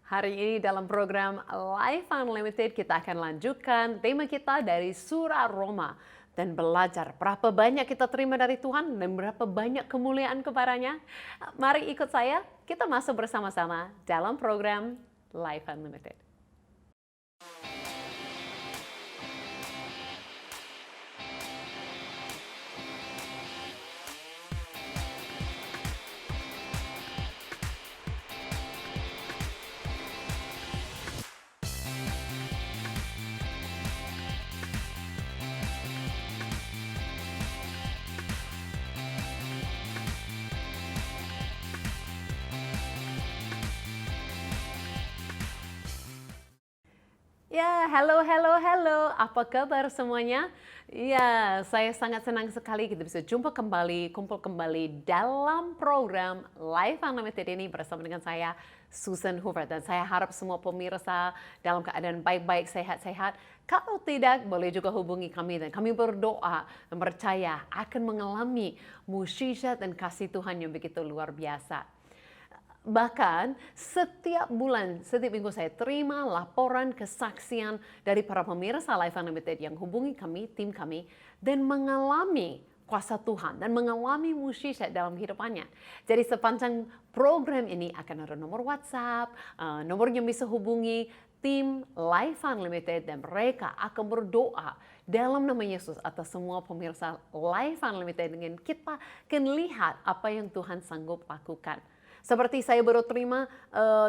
Hari ini dalam program Life Unlimited kita akan lanjutkan tema kita dari surah Roma dan belajar berapa banyak kita terima dari Tuhan dan berapa banyak kemuliaan kepadanya. Mari ikut saya, kita masuk bersama-sama dalam program Life Unlimited. Ya, halo. Apa kabar semuanya? Ya, saya sangat senang sekali kita bisa jumpa kembali, kumpul kembali dalam program Life Unlimited ini bersama dengan saya, Susan Hoover. Dan saya harap semua pemirsa dalam keadaan baik-baik, sehat-sehat. Kalau tidak, boleh juga hubungi kami dan kami berdoa dan percaya akan mengalami mukjizat dan kasih Tuhan yang begitu luar biasa. Bahkan setiap bulan, setiap minggu saya terima laporan kesaksian dari para pemirsa Life Unlimited yang hubungi kami, tim kami, dan mengalami kuasa Tuhan dan mengalami mukjizat dalam kehidupannya. Jadi sepanjang program ini akan ada nomor WhatsApp, nomornya bisa hubungi tim Life Unlimited dan mereka akan berdoa dalam nama Yesus atas semua pemirsa Life Unlimited dengan kita akan lihat apa yang Tuhan sanggup lakukan. Seperti saya baru terima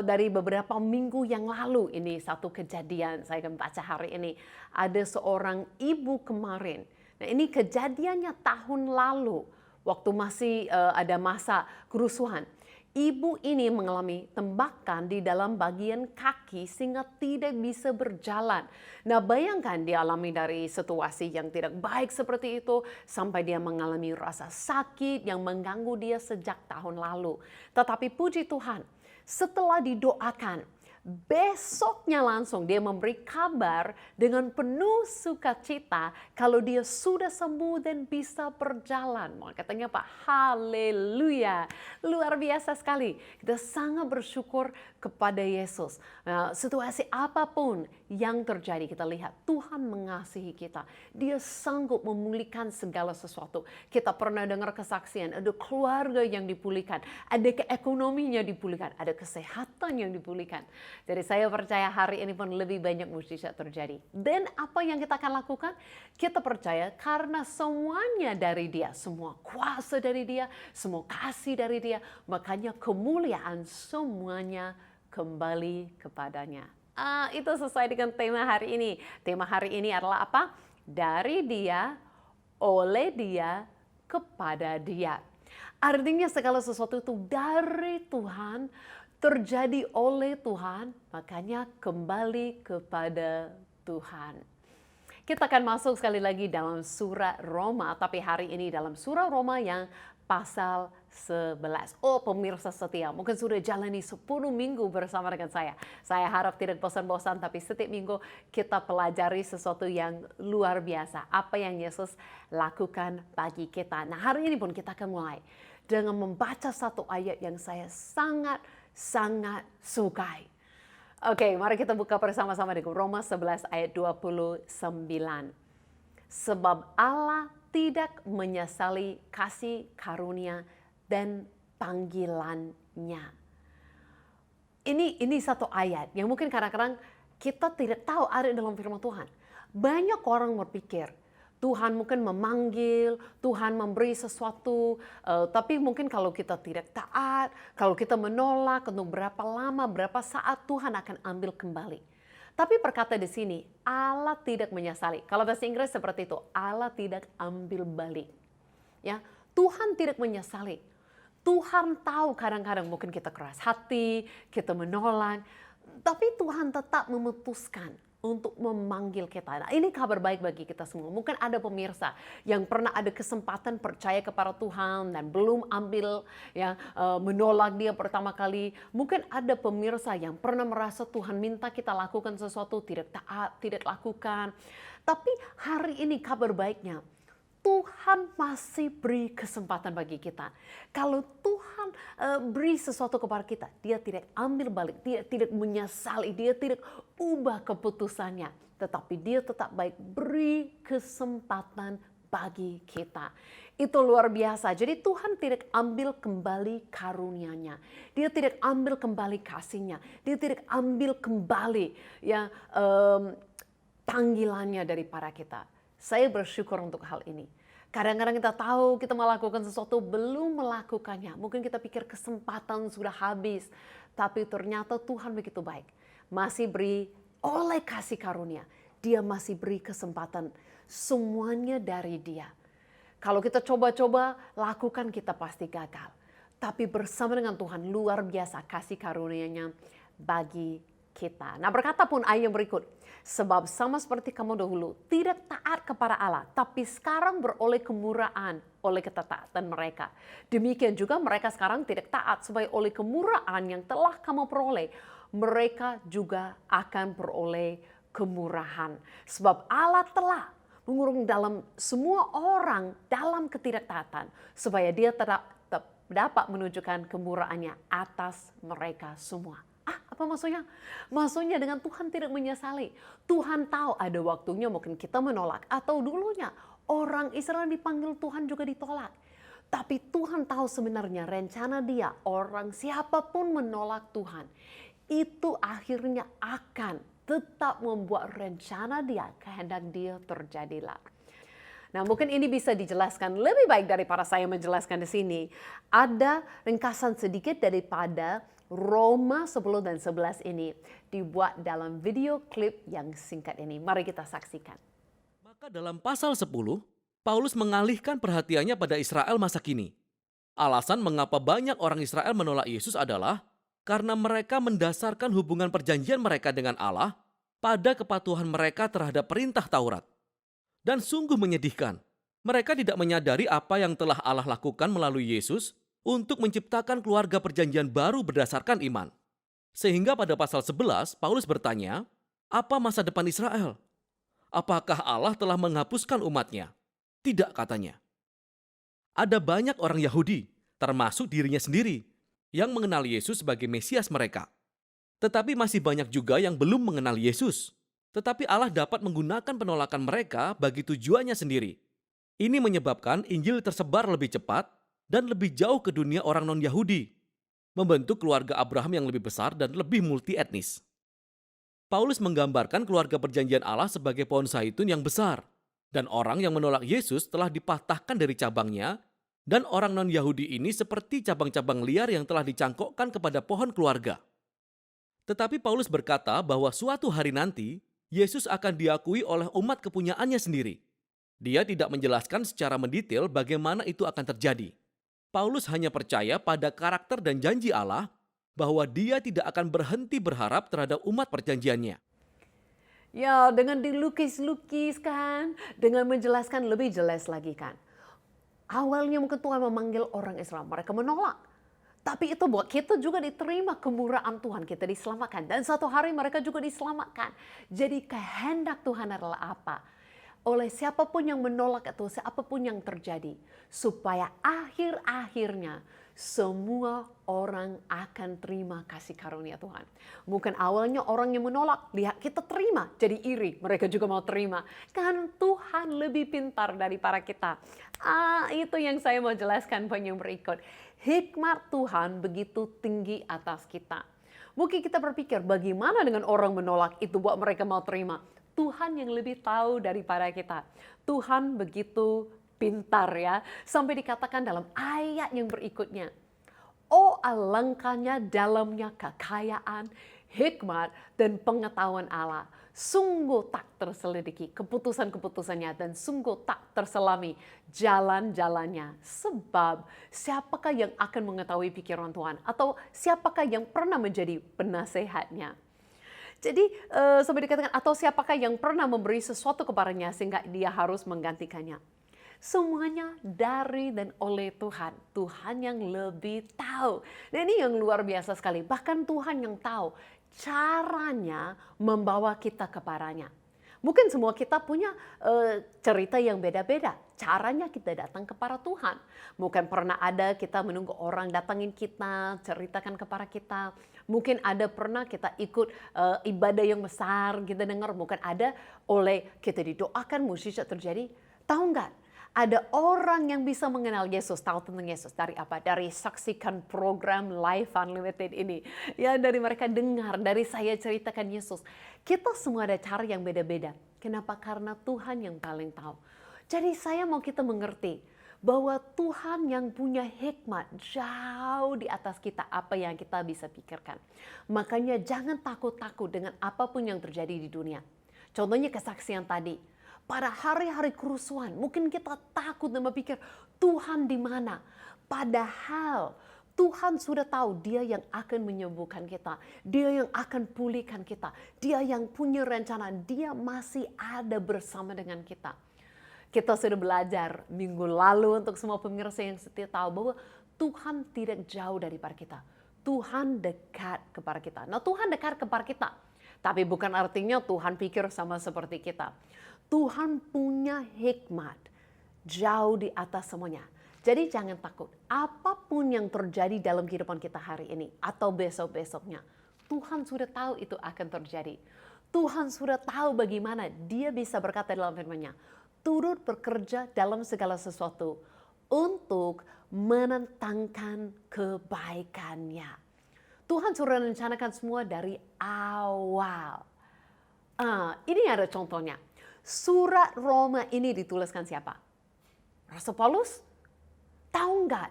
dari beberapa minggu yang lalu, ini satu kejadian saya akan baca hari ini. Ada seorang ibu kemarin, nah ini kejadiannya tahun lalu, waktu masih ada masa kerusuhan. Ibu ini mengalami tembakan di dalam bagian kaki sehingga tidak bisa berjalan. Nah, bayangkan dia alami dari situasi yang tidak baik seperti itu sampai dia mengalami rasa sakit yang mengganggu dia sejak tahun lalu. Tetapi puji Tuhan, setelah didoakan, besoknya langsung dia memberi kabar dengan penuh sukacita kalau dia sudah sembuh dan bisa berjalan. Maka katanya Pak, haleluya. Luar biasa sekali. Kita sangat bersyukur kepada Yesus. Nah, situasi apapun yang terjadi, kita lihat Tuhan mengasihi kita. Dia sanggup memulihkan segala sesuatu. Kita pernah dengar kesaksian, ada keluarga yang dipulihkan, ada keekonominya dipulihkan, ada kesehatan yang dipulihkan. Jadi saya percaya hari ini pun lebih banyak mukjizat terjadi. Dan apa yang kita akan lakukan? Kita percaya karena semuanya dari Dia, semua kuasa dari Dia, semua kasih dari Dia, makanya kemuliaan semuanya kembali kepadanya. Itu sesuai dengan tema hari ini. Tema hari ini adalah apa? Dari Dia, oleh Dia, kepada Dia. Artinya segala sesuatu itu dari Tuhan, terjadi oleh Tuhan, makanya kembali kepada Tuhan. Kita akan masuk sekali lagi dalam surah Roma, tapi hari ini dalam surah Roma yang pasal 11. Oh pemirsa setia, mungkin sudah jalani 10 minggu bersama dengan saya. Saya harap tidak bosan-bosan, tapi setiap minggu kita pelajari sesuatu yang luar biasa. Apa yang Yesus lakukan bagi kita. Nah hari ini pun kita akan mulai dengan membaca satu ayat yang saya sangat sukai. Oke, mari kita buka bersama-sama di Roma 11 ayat 29. Sebab Allah tidak menyesali kasih karunia dan panggilannya. Ini satu ayat yang mungkin kadang-kadang kita tidak tahu ada dalam firman Tuhan. Banyak orang berpikir, Tuhan mungkin memanggil, Tuhan memberi sesuatu, tapi mungkin kalau kita tidak taat, kalau kita menolak untuk berapa lama, berapa saat Tuhan akan ambil kembali. Tapi perkata di sini, Allah tidak menyesali. Kalau bahasa Inggris seperti itu, Allah tidak ambil balik. Ya, Tuhan tidak menyesali. Tuhan tahu kadang-kadang mungkin kita keras hati, kita menolak, tapi Tuhan tetap memutuskan untuk memanggil kita. Nah, ini kabar baik bagi kita semua. Mungkin ada pemirsa yang pernah ada kesempatan percaya kepada Tuhan dan belum ambil, ya, menolak Dia pertama kali. Mungkin ada pemirsa yang pernah merasa Tuhan minta kita lakukan sesuatu, tidak taat, tidak lakukan. Tapi hari ini kabar baiknya, Tuhan masih beri kesempatan bagi kita. Kalau Tuhan beri sesuatu kepada kita, dia tidak ambil balik, dia tidak menyesali, dia tidak ubah keputusannya. Tetapi dia tetap baik, beri kesempatan bagi kita. Itu luar biasa. Jadi Tuhan tidak ambil kembali karunia-Nya. Dia tidak ambil kembali kasih-Nya. Dia tidak ambil kembali ya panggilannya daripada kita. Saya bersyukur untuk hal ini. Kadang-kadang kita tahu kita melakukan sesuatu belum melakukannya. Mungkin kita pikir kesempatan sudah habis. Tapi ternyata Tuhan begitu baik. Masih beri oleh kasih karunia. Dia masih beri kesempatan. Semuanya dari Dia. Kalau kita coba-coba lakukan, kita pasti gagal. Tapi bersama dengan Tuhan luar biasa kasih karunia-Nya bagi kita. Nah, berkata pun ayat yang berikut, sebab sama seperti kamu dahulu tidak taat kepada Allah, tapi sekarang beroleh kemurahan oleh ketetaatan mereka. Demikian juga mereka sekarang tidak taat, supaya oleh kemurahan yang telah kamu peroleh, mereka juga akan beroleh kemurahan. Sebab Allah telah mengurung dalam semua orang dalam ketidaktaatan, supaya Dia dapat menunjukkan kemurahannya atas mereka semua. Apa maksudnya? Maksudnya dengan Tuhan tidak menyesali. Tuhan tahu ada waktunya mungkin kita menolak. Atau dulunya orang Israel dipanggil Tuhan juga ditolak. Tapi Tuhan tahu sebenarnya rencana Dia, orang siapapun menolak Tuhan, itu akhirnya akan tetap membuat rencana Dia, kehendak Dia terjadilah. Nah, mungkin ini bisa dijelaskan lebih baik daripada saya menjelaskan di sini. Ada ringkasan sedikit daripada Roma 10 dan 11 ini dibuat dalam video klip yang singkat ini. Mari kita saksikan. Maka dalam pasal 10, Paulus mengalihkan perhatiannya pada Israel masa kini. Alasan mengapa banyak orang Israel menolak Yesus adalah karena mereka mendasarkan hubungan perjanjian mereka dengan Allah pada kepatuhan mereka terhadap perintah Taurat. Dan sungguh menyedihkan, mereka tidak menyadari apa yang telah Allah lakukan melalui Yesus untuk menciptakan keluarga perjanjian baru berdasarkan iman. Sehingga pada pasal 11, Paulus bertanya, apa masa depan Israel? Apakah Allah telah menghapuskan umatnya? Tidak, katanya. Ada banyak orang Yahudi, termasuk dirinya sendiri, yang mengenal Yesus sebagai Mesias mereka. Tetapi masih banyak juga yang belum mengenal Yesus. Tetapi Allah dapat menggunakan penolakan mereka bagi tujuannya sendiri. Ini menyebabkan Injil tersebar lebih cepat dan lebih jauh ke dunia orang non-Yahudi, membentuk keluarga Abraham yang lebih besar dan lebih multi-etnis. Paulus menggambarkan keluarga perjanjian Allah sebagai pohon zaitun yang besar, dan orang yang menolak Yesus telah dipatahkan dari cabangnya, dan orang non-Yahudi ini seperti cabang-cabang liar yang telah dicangkokkan kepada pohon keluarga. Tetapi Paulus berkata bahwa suatu hari nanti, Yesus akan diakui oleh umat kepunyaannya sendiri. Dia tidak menjelaskan secara mendetail bagaimana itu akan terjadi. Paulus hanya percaya pada karakter dan janji Allah bahwa Dia tidak akan berhenti berharap terhadap umat perjanjiannya. Ya, dengan dilukis-lukis kan, dengan menjelaskan lebih jelas lagi kan. Awalnya mungkin Tuhan memanggil orang Israel, mereka menolak. Tapi itu buat kita juga diterima kemurahan Tuhan, kita diselamatkan. Dan satu hari mereka juga diselamatkan. Jadi kehendak Tuhan adalah apa? Oleh siapapun yang menolak atau siapapun yang terjadi. Supaya akhir-akhirnya semua orang akan terima kasih karunia Tuhan. Mungkin awalnya orang yang menolak, lihat kita terima, jadi iri. Mereka juga mau terima. Kan Tuhan lebih pintar daripada kita. Itu yang saya mau jelaskan poin yang berikut. Hikmat Tuhan begitu tinggi atas kita. Mungkin kita berpikir bagaimana dengan orang menolak itu buat mereka mau terima. Tuhan yang lebih tahu daripada kita. Tuhan begitu pintar ya. Sampai dikatakan dalam ayat yang berikutnya. Oh alangkahnya dalamnya kekayaan, hikmat dan pengetahuan Allah. Sungguh tak terselidiki keputusan-keputusannya dan sungguh tak terselami jalan-jalannya. Sebab siapakah yang akan mengetahui pikiran Tuhan? Atau siapakah yang pernah menjadi penasehatnya? Jadi sampai dikatakan atau siapakah yang pernah memberi sesuatu kepadanya sehingga dia harus menggantikannya. Semuanya dari dan oleh Tuhan. Tuhan yang lebih tahu. Dan ini yang luar biasa sekali. Bahkan Tuhan yang tahu caranya membawa kita kepadanya. Mungkin semua kita punya cerita yang beda-beda. caranya kita datang kepada Tuhan. Bukan pernah ada kita menunggu orang datangin kita, ceritakan kepada kita. Mungkin ada pernah kita ikut ibadah yang besar, kita dengar. Bukan ada oleh kita didoakan, mukjizat terjadi. Tahu nggak? Ada orang yang bisa mengenal Yesus, tahu tentang Yesus dari apa? Dari saksikan program Life Unlimited ini. Ya, dari mereka dengar, dari saya ceritakan Yesus. Kita semua ada cara yang beda-beda. Kenapa? Karena Tuhan yang paling tahu. Jadi saya mau kita mengerti bahwa Tuhan yang punya hikmat jauh di atas kita apa yang kita bisa pikirkan. Makanya jangan takut-takut dengan apapun yang terjadi di dunia. Contohnya kesaksian tadi. Pada hari-hari kerusuhan, mungkin kita takut dan berpikir, Tuhan di mana? Padahal Tuhan sudah tahu Dia yang akan menyembuhkan kita. Dia yang akan pulihkan kita. Dia yang punya rencana. Dia masih ada bersama dengan kita. Kita sudah belajar minggu lalu untuk semua pemirsa yang setia tahu bahwa Tuhan tidak jauh daripada kita. Tuhan dekat kepada kita. Nah, Tuhan dekat kepada kita. Tapi bukan artinya Tuhan pikir sama seperti kita. Tuhan punya hikmat jauh di atas semuanya. Jadi jangan takut. Apapun yang terjadi dalam kehidupan kita hari ini atau besok-besoknya, Tuhan sudah tahu itu akan terjadi. Tuhan sudah tahu bagaimana Dia bisa berkata dalam firman-Nya, turut bekerja dalam segala sesuatu untuk menentangkan kebaikannya. Tuhan sudah rencanakan semua dari awal. Ini ada contohnya. Surat Roma ini dituliskan siapa? Rasul Paulus? Tahu nggak?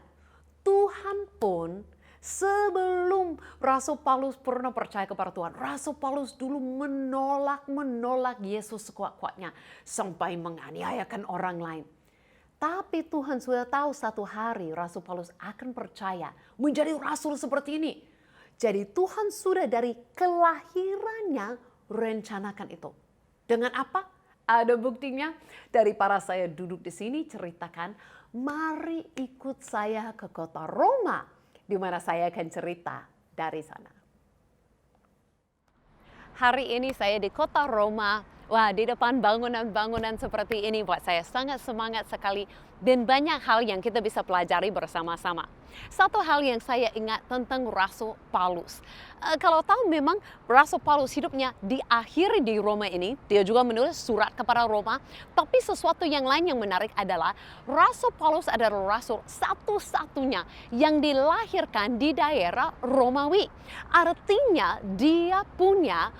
Tuhan pun sebelum Rasul Paulus pernah percaya kepada Tuhan, Rasul Paulus dulu menolak Yesus sekuat-kuatnya sampai menganiayakan orang lain. Tapi Tuhan sudah tahu satu hari Rasul Paulus akan percaya menjadi rasul seperti ini. Jadi Tuhan sudah dari kelahirannya rencanakan itu. Dengan apa? Ada buktinya. Daripada saya duduk di sini ceritakan, mari ikut saya ke kota Roma, di mana saya akan cerita dari sana. Hari ini saya di kota Roma. Wah, di depan bangunan-bangunan seperti ini buat saya sangat semangat sekali. Dan banyak hal yang kita bisa pelajari bersama-sama. Satu hal yang saya ingat tentang Rasul Paulus. Kalau tahu memang Rasul Paulus hidupnya diakhiri di Roma ini. Dia juga menulis surat kepada Roma. Tapi sesuatu yang lain yang menarik adalah Rasul Paulus adalah rasul satu-satunya yang dilahirkan di daerah Romawi. Artinya dia punya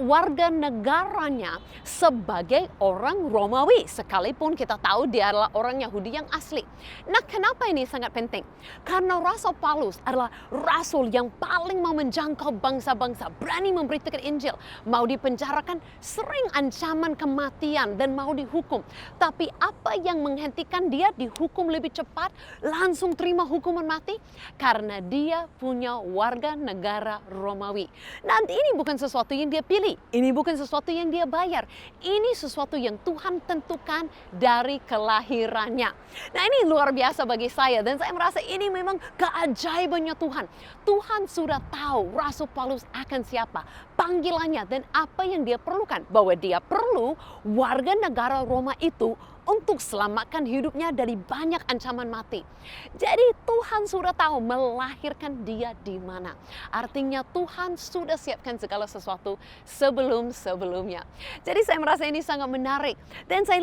warga negaranya sebagai orang Romawi. Sekalipun kita tahu dia adalah orang Yahudi yang asli. Nah, kenapa ini sangat penting? Karena Rasul Paulus adalah rasul yang paling mau menjangkau bangsa-bangsa, berani memberitakan Injil, mau dipenjarakan, sering ancaman kematian dan mau dihukum. Tapi apa yang menghentikan dia dihukum lebih cepat, langsung terima hukuman mati? Karena dia punya warga negara Romawi. Nanti ini bukan sesuatu yang dia pilih, ini bukan sesuatu yang dia bayar, ini sesuatu yang Tuhan tentukan dari kelahirannya. Nah, ini luar biasa bagi saya dan saya merasa ini memang keajaibannya Tuhan. Tuhan sudah tahu Rasul Paulus akan siapa, panggilannya dan apa yang dia perlukan. Bahwa dia perlu warga negara Roma itu untuk selamatkan hidupnya dari banyak ancaman mati. Jadi Tuhan sudah tahu melahirkan dia di mana. Artinya Tuhan sudah siapkan segala sesuatu sebelum-sebelumnya. Jadi saya merasa ini sangat menarik. Dan saya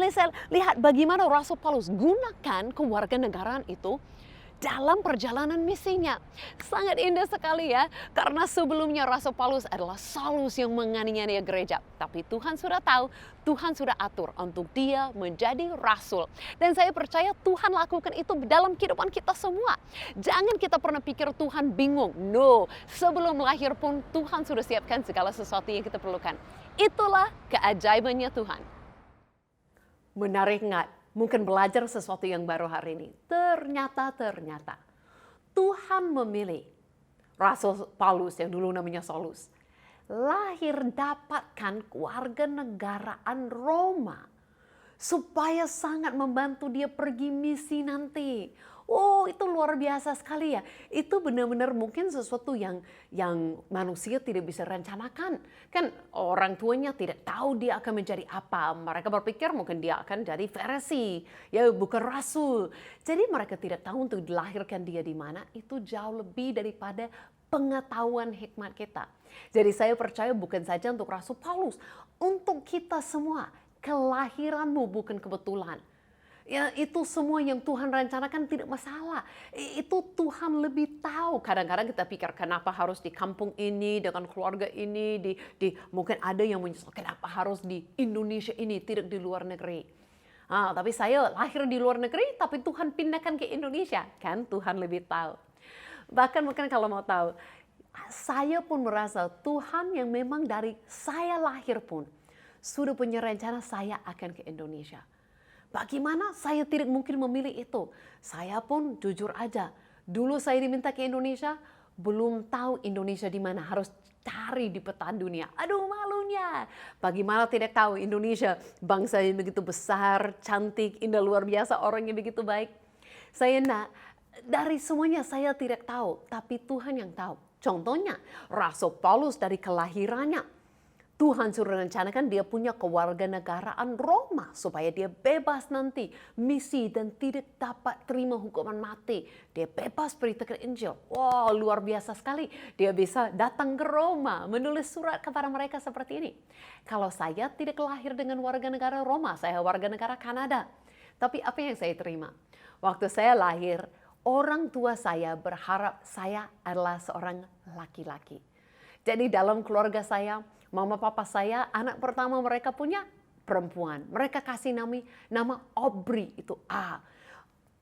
lihat bagaimana Rasul Paulus gunakan kewarganegaraan itu dalam perjalanan misinya. Sangat indah sekali ya, karena sebelumnya Rasul Paulus adalah Saulus yang menganiaya gereja. Tapi Tuhan sudah tahu, Tuhan sudah atur untuk dia menjadi rasul. Dan saya percaya Tuhan lakukan itu dalam kehidupan kita semua. Jangan kita pernah pikir Tuhan bingung. No, sebelum lahir pun Tuhan sudah siapkan segala sesuatu yang kita perlukan. Itulah keajaibannya Tuhan. Menarik nggak? Mungkin belajar sesuatu yang baru hari ini. Ternyata Tuhan memilih Rasul Paulus yang dulu namanya Saulus. Lahir dapatkan kewarganegaraan Roma. Supaya sangat membantu dia pergi misi nanti. Oh, itu luar biasa sekali ya. Itu benar-benar mungkin sesuatu yang manusia tidak bisa rencanakan. Kan orang tuanya tidak tahu dia akan menjadi apa. Mereka berpikir mungkin dia akan jadi Farisi, ya bukan rasul. Jadi mereka tidak tahu untuk dilahirkan dia di mana. Itu jauh lebih daripada pengetahuan hikmat kita. Jadi saya percaya bukan saja untuk Rasul Paulus, untuk kita semua. Kelahiranmu bukan kebetulan. Ya, itu semua yang Tuhan rencanakan tidak masalah. Itu Tuhan lebih tahu. Kadang-kadang kita pikir kenapa harus di kampung ini dengan keluarga ini, mungkin ada yang menyesal kenapa harus di Indonesia ini tidak di luar negeri. Tapi saya lahir di luar negeri, tapi Tuhan pindahkan ke Indonesia, kan Tuhan lebih tahu. Bahkan mungkin kalau mau tahu, saya pun merasa Tuhan yang memang dari saya lahir pun sudah punya rencana saya akan ke Indonesia. Bagaimana saya tidak mungkin memilih itu? Saya pun jujur aja, dulu saya diminta ke Indonesia, belum tahu Indonesia di mana, harus cari di peta dunia. Aduh malunya. Bagaimana tidak tahu Indonesia, bangsa yang begitu besar, cantik, indah, luar biasa, orang yang begitu baik. Dari semuanya saya tidak tahu, tapi Tuhan yang tahu. Contohnya, Rasul Paulus dari kelahirannya, Tuhan sudah rencanakan dia punya kewarganegaraan Roma supaya dia bebas nanti misi dan tidak dapat terima hukuman mati. Dia bebas beritakan Injil. Wow, luar biasa sekali. Dia bisa datang ke Roma, menulis surat kepada mereka seperti ini. Kalau saya tidak lahir dengan warga negara Roma, saya warga negara Kanada. Tapi apa yang saya terima? Waktu saya lahir, orang tua saya berharap saya adalah seorang laki-laki. Jadi dalam keluarga saya, mama papa saya, anak pertama mereka punya perempuan. Mereka kasih nama Aubrey, itu A.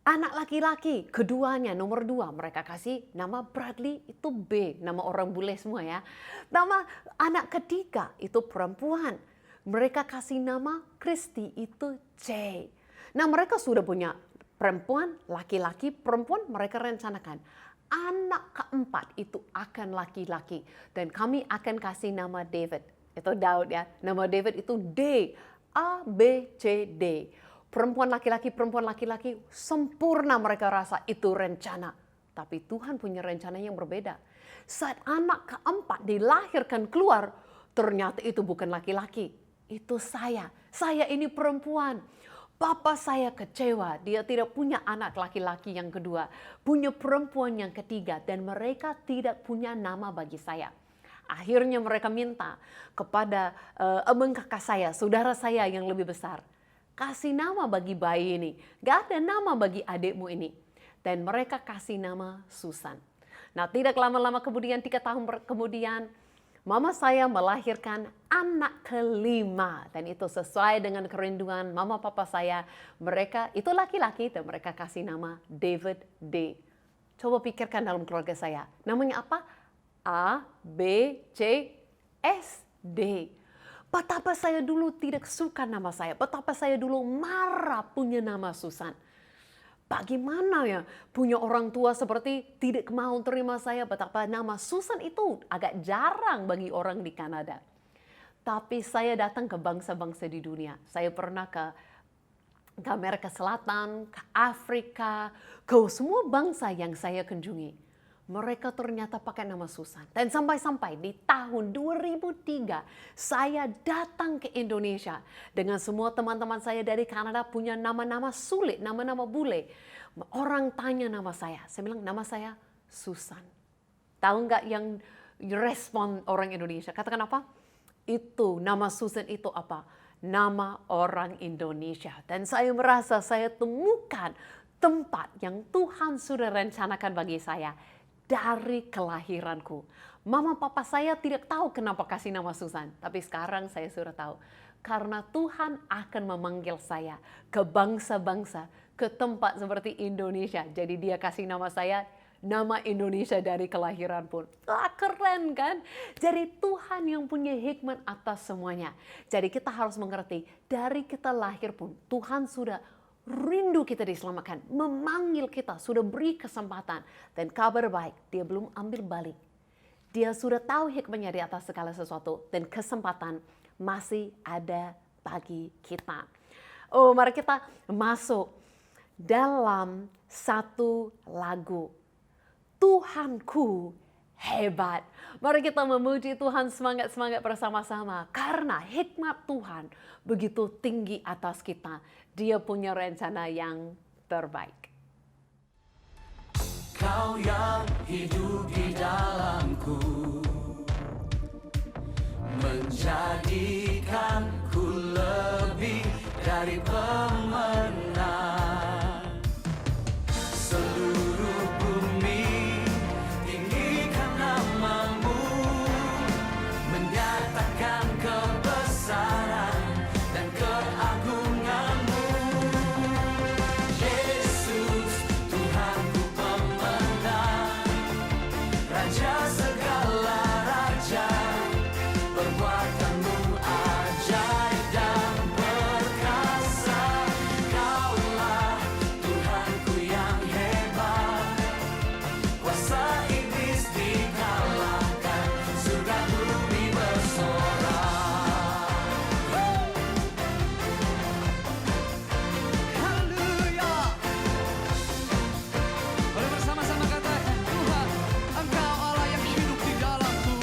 Anak laki-laki, keduanya nomor 2, mereka kasih nama Bradley, itu B. Nama orang bule semua ya. Nama anak ketiga itu perempuan. Mereka kasih nama Christy, itu J. Nah mereka sudah punya perempuan, laki-laki, perempuan, mereka rencanakan. Anak keempat itu akan laki-laki dan kami akan kasih nama David. Itu Daud ya. Nama David itu D, A, B, C, D. Perempuan laki-laki, sempurna mereka rasa itu rencana. Tapi Tuhan punya rencana yang berbeda. Saat anak keempat dilahirkan keluar, ternyata itu bukan laki-laki. Itu saya. Saya ini perempuan. Papa saya kecewa, dia tidak punya anak laki-laki yang kedua, punya perempuan yang ketiga, dan mereka tidak punya nama bagi saya. Akhirnya mereka minta kepada abang kakak saya, saudara saya yang lebih besar, kasih nama bagi bayi ini, gak ada nama bagi adikmu ini. Dan mereka kasih nama Susan. Nah tidak lama-lama kemudian, 3 tahun kemudian, mama saya melahirkan anak kelima dan itu sesuai dengan kerinduan mama papa saya. Mereka itu laki-laki dan mereka kasih nama David D. Coba pikirkan dalam keluarga saya. Namanya apa? A, B, C, S, D. Betapa saya dulu tidak suka nama saya. Betapa saya dulu marah punya nama Susan. Bagaimana ya punya orang tua seperti tidak mau terima saya, betapa nama Susan itu agak jarang bagi orang di Kanada. Tapi saya datang ke bangsa-bangsa di dunia. Saya pernah ke Amerika Selatan, ke Afrika, ke semua bangsa yang saya kunjungi. Mereka ternyata pakai nama Susan. Dan sampai-sampai di tahun 2003 saya datang ke Indonesia. Dengan semua teman-teman saya dari Kanada punya nama-nama sulit, nama-nama bule. Orang tanya nama saya bilang nama saya Susan. Tahu nggak yang respon orang Indonesia? Katakan apa? Itu nama Susan itu apa? Nama orang Indonesia. Dan saya merasa saya temukan tempat yang Tuhan sudah rencanakan bagi saya. Dari kelahiranku. Mama papa saya tidak tahu kenapa kasih nama Susan. Tapi sekarang saya sudah tahu. Karena Tuhan akan memanggil saya ke bangsa-bangsa, ke tempat seperti Indonesia. Jadi dia kasih nama saya, nama Indonesia dari kelahiran pun. Keren kan? Jadi Tuhan yang punya hikmat atas semuanya. Jadi kita harus mengerti, dari kita lahir pun Tuhan sudah rindu kita diselamatkan, memanggil kita, sudah beri kesempatan. Dan kabar baik, dia belum ambil balik. Dia sudah tahu hikmahnya di atas segala sesuatu. Dan kesempatan masih ada bagi kita. Oh, mari kita masuk dalam satu lagu. Tuhanku hebat. Mari kita memuji Tuhan, semangat-semangat bersama-sama. Karena hikmat Tuhan begitu tinggi atas kita. Dia punya rencana yang terbaik. Kau yang hidup di dalamku, menjadikanku lebih dari pemenang. Seluruh bumi tinggikan namamu, menyatakan kebesaran dan keagunganmu. Yesus, Tuhanku pemenang, Raja segala raja. Perbuatanmu ajaib dan perkasa. Kaulah Tuhanku yang hebat, kuasa iblis dikalahkan, surga bumi bersorak. Haleluya. Mari bersama-sama katakan, Tuhan, Engkau Allah yang hidup di dalamku.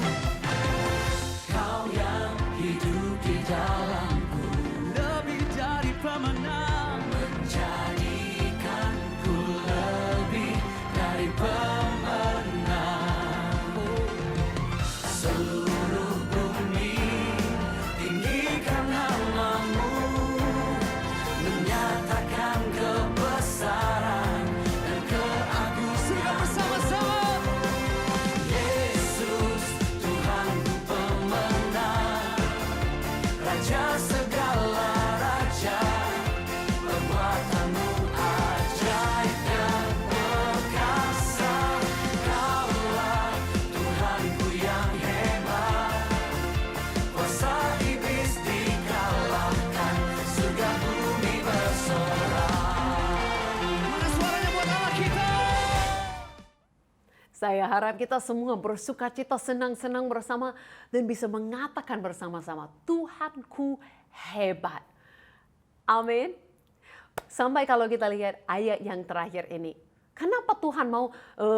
Kau yang hidup di dalamku, lebih dari pemenang, menjadikanku lebih dari pemenang. Seluruh bumi tinggikan namamu, menyatakan kebesaran dan keagungan. Bersama-sama. Yesus, Tuhanku pemenang, Raja segala raja. Perbuatanmu ajaib dan perkasa. Kaulah Tuhanku yang hebat, kuasa iblis dikalahkan, surga bumi bersorak. Mana suaranya buat Allah kita? Saya harap kita semua bersukacita, senang-senang bersama dan bisa mengatakan bersama-sama, Tuhanku hebat. Amin. Sampai kalau kita lihat ayat yang terakhir ini. Kenapa Tuhan mau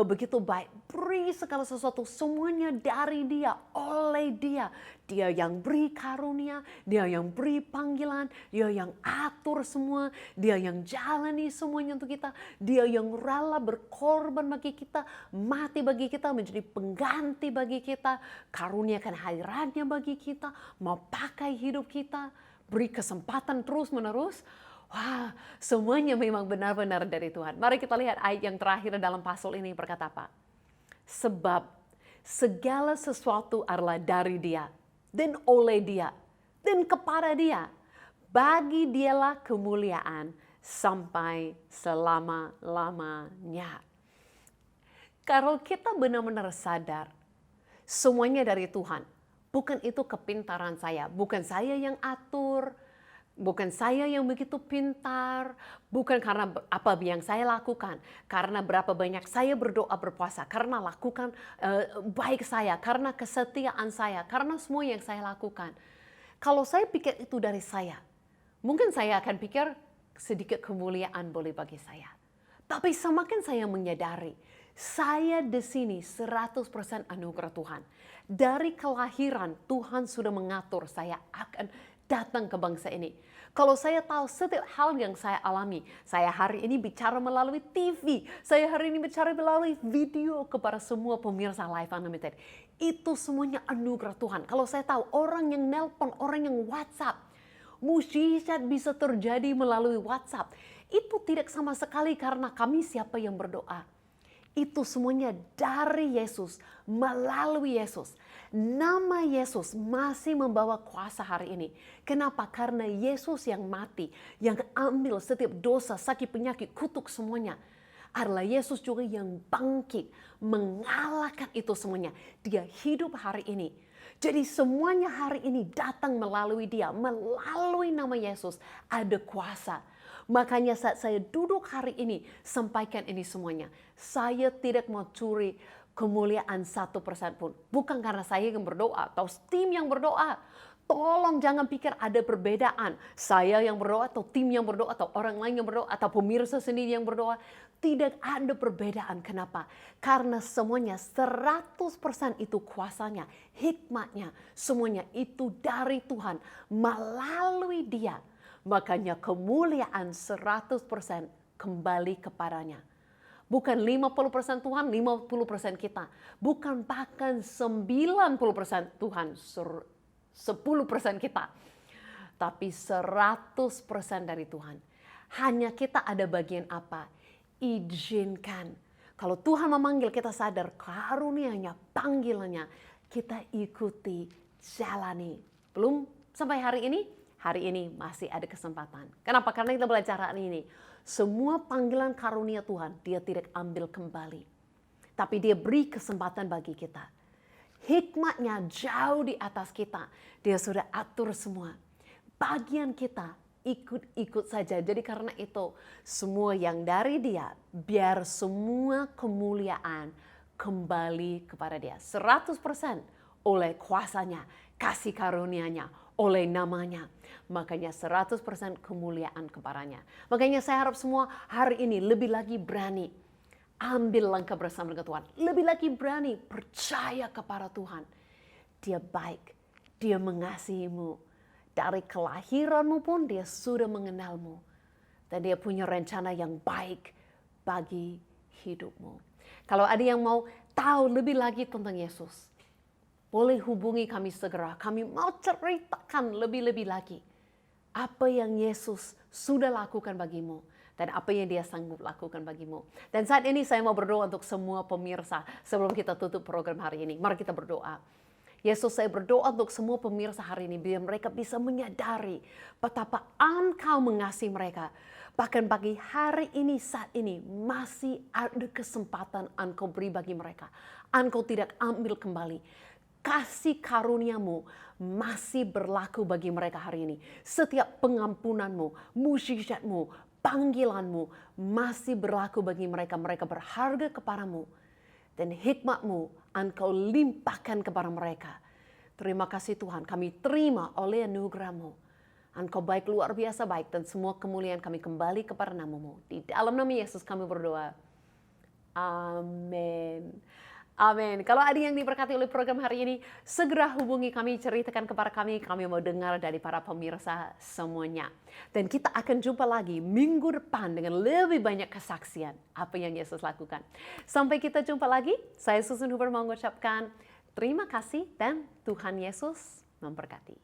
begitu baik? Beri segala sesuatu, semuanya dari Dia, oleh Dia. Dia yang beri karunia, Dia yang beri panggilan, Dia yang atur semua, Dia yang jalani semuanya untuk kita. Dia yang rela berkorban bagi kita, mati bagi kita, menjadi pengganti bagi kita, karuniakan hadiratnya bagi kita, mau pakai hidup kita, beri kesempatan terus-menerus. Wah, semuanya memang benar-benar dari Tuhan. Mari kita lihat ayat yang terakhir dalam pasal ini berkata apa? Sebab segala sesuatu adalah dari Dia, dan oleh Dia, dan kepada Dia. Bagi Dialah kemuliaan sampai selama-lamanya. Kalau kita benar-benar sadar, semuanya dari Tuhan. Bukan itu kepintaran saya, bukan saya yang atur, bukan saya yang begitu pintar, bukan karena apa yang saya lakukan, karena berapa banyak saya berdoa berpuasa, karena lakukan baik saya, karena kesetiaan saya, karena semua yang saya lakukan. Kalau saya pikir itu dari saya, mungkin saya akan pikir sedikit kemuliaan boleh bagi saya. Tapi semakin saya menyadari, saya di sini 100% anugerah Tuhan. Dari kelahiran Tuhan sudah mengatur saya akan datang ke bangsa ini. Kalau saya tahu setiap hal yang saya alami, saya hari ini bicara melalui TV, saya hari ini bicara melalui video kepada semua pemirsa Life Unlimited. Itu semuanya anugerah Tuhan. Kalau saya tahu orang yang nelpon, orang yang WhatsApp, mukjizat bisa terjadi melalui WhatsApp. Itu tidak sama sekali karena kami siapa yang berdoa. Itu semuanya dari Yesus, melalui Yesus. Nama Yesus masih membawa kuasa hari ini. Kenapa? Karena Yesus yang mati, yang ambil setiap dosa, sakit, penyakit, kutuk semuanya. Adalah Yesus juga yang bangkit, mengalahkan itu semuanya. Dia hidup hari ini. Jadi semuanya hari ini datang melalui Dia, melalui nama Yesus ada kuasa. Makanya saat saya duduk hari ini, sampaikan ini semuanya. Saya tidak mau curi kemuliaan 1% pun. Bukan karena saya yang berdoa atau tim yang berdoa. Tolong jangan pikir ada perbedaan. Saya yang berdoa atau tim yang berdoa atau orang lain yang berdoa atau pemirsa sendiri yang berdoa. Tidak ada perbedaan. Kenapa? Karena semuanya 100% itu kuasanya, hikmatnya. Semuanya itu dari Tuhan melalui Dia. Makanya kemuliaan 100% kembali kepadanya. Bukan 50% Tuhan, 50% kita. Bukan bahkan 90% Tuhan, 10% kita. Tapi 100% dari Tuhan. Hanya kita ada bagian apa? Izinkan. Kalau Tuhan memanggil, kita sadar karunia-Nya, panggilannya. Kita ikuti, jalani. Belum sampai hari ini masih ada kesempatan. Kenapa? Karena kita belajar hari ini. Semua panggilan karunia Tuhan, Dia tidak ambil kembali. Tapi Dia beri kesempatan bagi kita. Hikmatnya jauh di atas kita. Dia sudah atur semua. Bagian kita ikut-ikut saja. Jadi karena itu semua yang dari Dia, biar semua kemuliaan kembali kepada Dia. 100% oleh kuasanya, kasih karunia-Nya, oleh namanya. Makanya 100% kemuliaan kepadanya. Makanya saya harap semua hari ini lebih lagi berani. Ambil langkah bersama dengan Tuhan. Lebih lagi berani percaya kepada Tuhan. Dia baik. Dia mengasihimu. Dari kelahiranmu pun Dia sudah mengenalmu. Dan Dia punya rencana yang baik bagi hidupmu. Kalau ada yang mau tahu lebih lagi tentang Yesus, boleh hubungi kami segera. Kami mau ceritakan lebih-lebih lagi. Apa yang Yesus sudah lakukan bagimu. Dan apa yang Dia sanggup lakukan bagimu. Dan saat ini saya mau berdoa untuk semua pemirsa. Sebelum kita tutup program hari ini. Mari kita berdoa. Yesus, saya berdoa untuk semua pemirsa hari ini. Biar mereka bisa menyadari betapa Engkau mengasihi mereka. Bahkan bagi hari ini, saat ini. Masih ada kesempatan Engkau beri bagi mereka. Engkau tidak ambil kembali. Kasih karunia-Mu masih berlaku bagi mereka hari ini. Setiap pengampunan-Mu, mujizat-Mu, panggilan-Mu masih berlaku bagi mereka. Mereka berharga kepadamu. Dan hikmat-Mu Engkau limpahkan kepada mereka. Terima kasih Tuhan. Kami terima oleh anugerah-Mu. Engkau baik, luar biasa baik. Dan semua kemuliaan kami kembali kepada nama-Mu. Di dalam nama Yesus kami berdoa. Amin. Amin. Kalau ada yang diberkati oleh program hari ini, segera hubungi kami, ceritakan kepada kami. Kami mau dengar dari para pemirsa semuanya. Dan kita akan jumpa lagi minggu depan dengan lebih banyak kesaksian apa yang Yesus lakukan. Sampai kita jumpa lagi, saya Susan Huber mau mengucapkan terima kasih dan Tuhan Yesus memberkati.